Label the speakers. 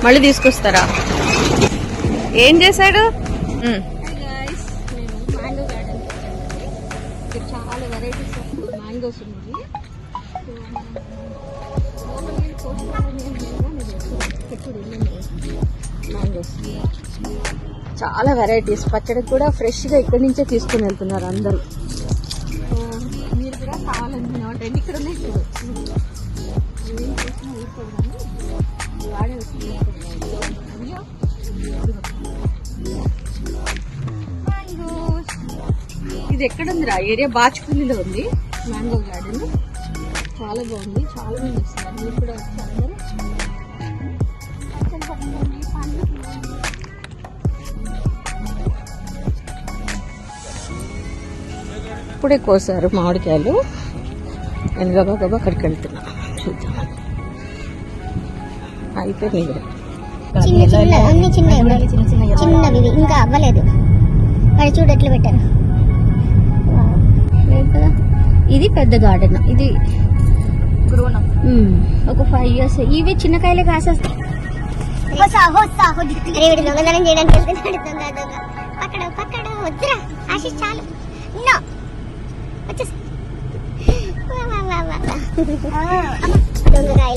Speaker 1: మళ్ళీ తీసుకొస్తారా? ఏం చేశాడు?
Speaker 2: మ్యాంగో గార్డెన్ చాలా వెరైటీస్ ఆఫ్ మ్యాంగోస్ ఉన్నాయి. మ్యాంగోస్ చాలా వెరైటీస్. పచ్చడికి కూడా ఫ్రెష్గా ఇక్కడి నుంచే తీసుకుని వెళ్తున్నారు అందరూ. సో మీరు కూడా కావాలనుకున్నాం అంటే ఇక్కడ ఉన్నాయి. వాడే ఇది ఎక్కడ ఉందిరా? ఏరియా బాచుపల్లిలో ఉంది మ్యాంగో గార్డెన్. చాలా బాగుంది. చాలా మంది వస్తున్నారు. మీరు కూడా వచ్చారు. ఇప్పుడే కోసారు మామిడికాయలు. నేను గబా గబా అక్కడికి వెళ్తున్నా. చూద్దాం. అయిపోయింది కూడా.
Speaker 3: చిన్నవి ఇంకా అవ్వలేదు. అది చూడు ఎట్లా పెట్టారు.
Speaker 2: ఇది పెద్ద గార్డెన్. ఇది ఒక 5 years. ఇవి చిన్నకాయలే కాసేస్తాయి.
Speaker 3: దొంగతనం చేయడానికి వెళ్తున్నాడు. పక్కడ పక్కడ వద్దురా ఆశీష్ చాలు. దొంగకాయ